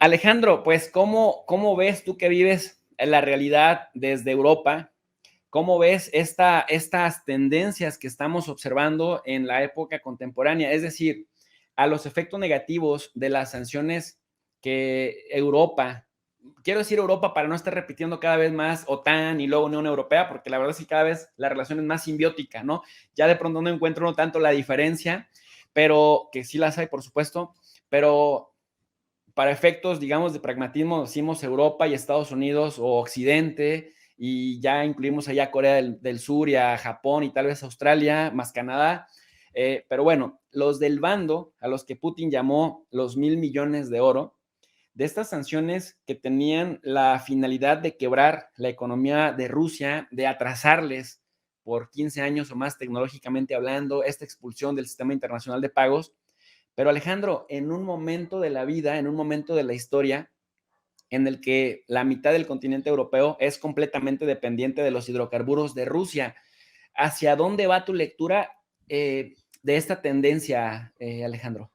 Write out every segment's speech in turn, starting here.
Alejandro, pues, ¿cómo ves tú que vives la realidad desde Europa? ¿Cómo ves estas tendencias que estamos observando en la época contemporánea? Es decir, a los efectos negativos de las sanciones que Europa, quiero decir Europa para no estar repitiendo cada vez más OTAN y luego Unión Europea, porque la verdad es que cada vez la relación es más simbiótica, ¿no? Ya de pronto no encuentro no tanto la diferencia, pero que sí las hay, por supuesto, pero para efectos, digamos, de pragmatismo, decimos Europa y Estados Unidos o Occidente, y ya incluimos allá Corea del Sur y a Japón y tal vez Australia, más Canadá. Pero bueno, los del bando a los que Putin llamó los 1.000 millones de oro, de estas sanciones que tenían la finalidad de quebrar la economía de Rusia, de atrasarles por 15 años o más tecnológicamente hablando, esta expulsión del sistema internacional de pagos. Pero Alejandro, en un momento de la vida, en un momento de la historia, en el que la mitad del continente europeo es completamente dependiente de los hidrocarburos de Rusia, ¿hacia dónde va tu lectura de esta tendencia, Alejandro?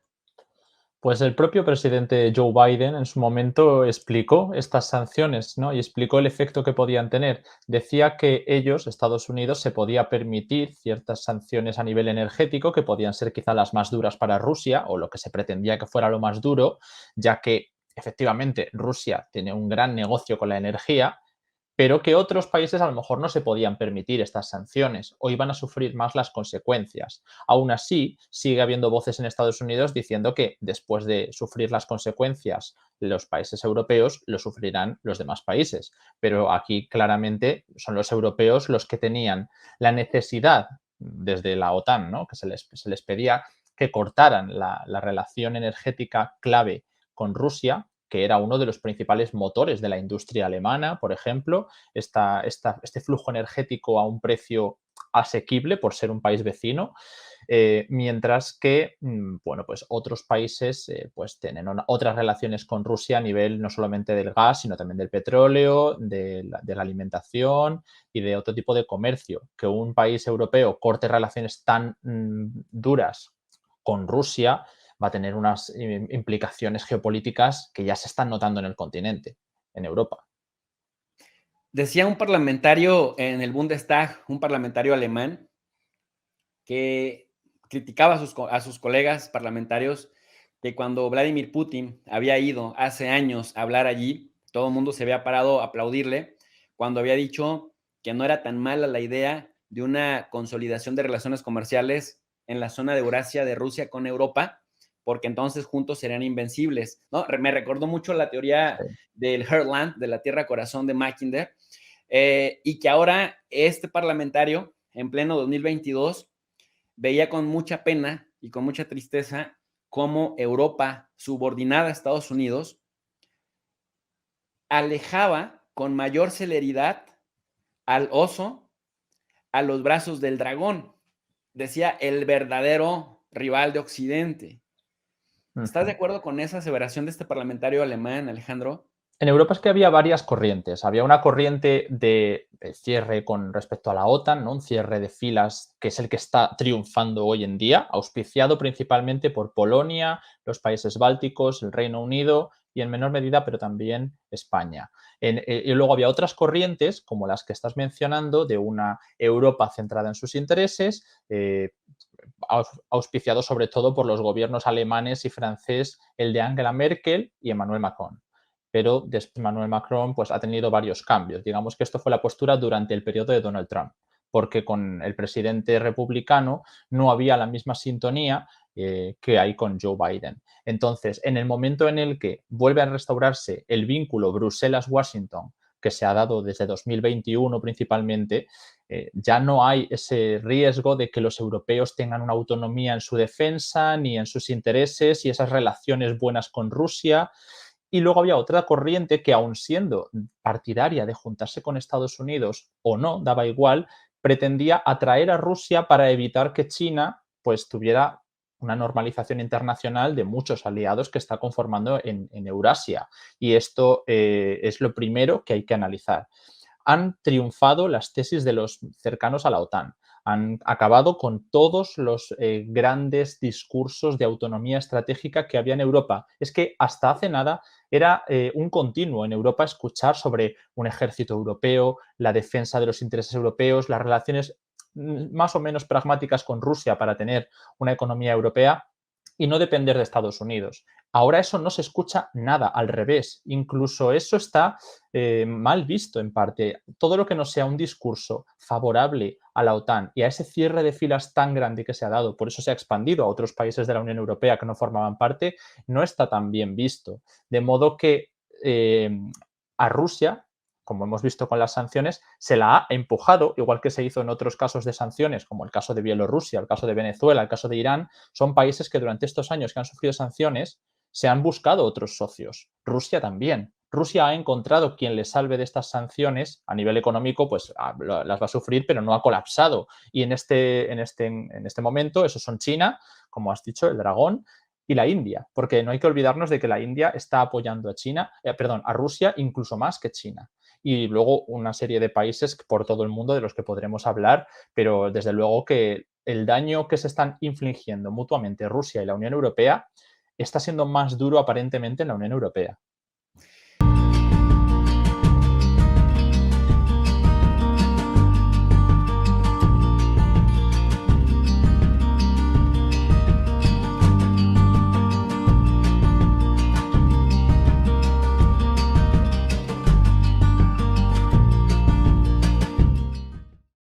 Pues el propio presidente Joe Biden en su momento explicó estas sanciones, ¿no? Y explicó el efecto que podían tener. Decía que ellos, Estados Unidos, se podía permitir ciertas sanciones a nivel energético que podían ser quizá las más duras para Rusia o lo que se pretendía que fuera lo más duro, ya que efectivamente Rusia tiene un gran negocio con la energía, pero que otros países a lo mejor no se podían permitir estas sanciones o iban a sufrir más las consecuencias. Aún así, sigue habiendo voces en Estados Unidos diciendo que después de sufrir las consecuencias los países europeos, lo sufrirán los demás países. Pero aquí claramente son los europeos los que tenían la necesidad desde la OTAN, ¿no? Que se les pedía que cortaran la relación energética clave con Rusia, que era uno de los principales motores de la industria alemana, por ejemplo, este flujo energético a un precio asequible por ser un país vecino, mientras que bueno, pues otros países pues tienen otras relaciones con Rusia a nivel no solamente del gas, sino también del petróleo, de la alimentación y de otro tipo de comercio. Que un país europeo corte relaciones tan duras con Rusia va a tener unas implicaciones geopolíticas que ya se están notando en el continente, en Europa. Decía un parlamentario en el Bundestag, un parlamentario alemán, que criticaba a sus colegas parlamentarios que cuando Vladimir Putin había ido hace años a hablar allí, todo el mundo se había parado a aplaudirle cuando había dicho que no era tan mala la idea de una consolidación de relaciones comerciales en la zona de Eurasia de Rusia con Europa, porque entonces juntos serían invencibles, ¿no? Me recordó mucho la teoría Sí. del Heartland, de la Tierra Corazón de Mackinder, y que ahora este parlamentario, en pleno 2022, veía con mucha pena y con mucha tristeza cómo Europa, subordinada a Estados Unidos, alejaba con mayor celeridad al oso a los brazos del dragón. Decía el verdadero rival de Occidente. ¿Estás de Ujú. acuerdo con esa aseveración de este parlamentario alemán, Alejandro? En Europa es que había varias corrientes. Había una corriente de cierre con respecto a la OTAN, ¿no? Un cierre de filas que es el que está triunfando hoy en día, auspiciado principalmente por Polonia, los países bálticos, el Reino Unido y en menor medida, pero también España. Y luego había otras corrientes, como las que estás mencionando, de una Europa centrada en sus intereses, auspiciado sobre todo por los gobiernos alemanes y francés, el de Angela Merkel y Emmanuel Macron. Pero después Emmanuel Macron pues, ha tenido varios cambios. Digamos que esto fue la postura durante el periodo de Donald Trump, porque con el presidente republicano no había la misma sintonía que hay con Joe Biden. Entonces, en el momento en el que vuelve a restaurarse el vínculo Bruselas-Washington, que se ha dado desde 2021 principalmente, ya no hay ese riesgo de que los europeos tengan una autonomía en su defensa ni en sus intereses y esas relaciones buenas con Rusia. Y luego había otra corriente que, aun siendo partidaria de juntarse con Estados Unidos o no, daba igual, pretendía atraer a Rusia para evitar que China pues, tuviera una normalización internacional de muchos aliados que está conformando en Eurasia. Y esto es lo primero que hay que analizar. Han triunfado las tesis de los cercanos a la OTAN. Han acabado con todos los grandes discursos de autonomía estratégica que había en Europa. Es que hasta hace nada era un continuo en Europa escuchar sobre un ejército europeo, la defensa de los intereses europeos, las relaciones más o menos pragmáticas con Rusia para tener una economía europea y no depender de Estados Unidos. Ahora eso no se escucha nada, al revés. Incluso eso está mal visto en parte. Todo lo que no sea un discurso favorable a la OTAN y a ese cierre de filas tan grande que se ha dado, por eso se ha expandido a otros países de la Unión Europea que no formaban parte, no está tan bien visto. De modo que a Rusia, como hemos visto con las sanciones, se la ha empujado, igual que se hizo en otros casos de sanciones, como el caso de Bielorrusia, el caso de Venezuela, el caso de Irán. Son países que durante estos años que han sufrido sanciones se han buscado otros socios. Rusia también. Rusia ha encontrado quien le salve de estas sanciones a nivel económico, pues las va a sufrir, pero no ha colapsado. Y en este momento, esos son China, como has dicho, el dragón, y la India, porque no hay que olvidarnos de que la India está apoyando a China, a Rusia incluso más que China. Y luego una serie de países por todo el mundo de los que podremos hablar, pero desde luego que el daño que se están infligiendo mutuamente Rusia y la Unión Europea está siendo más duro aparentemente en la Unión Europea.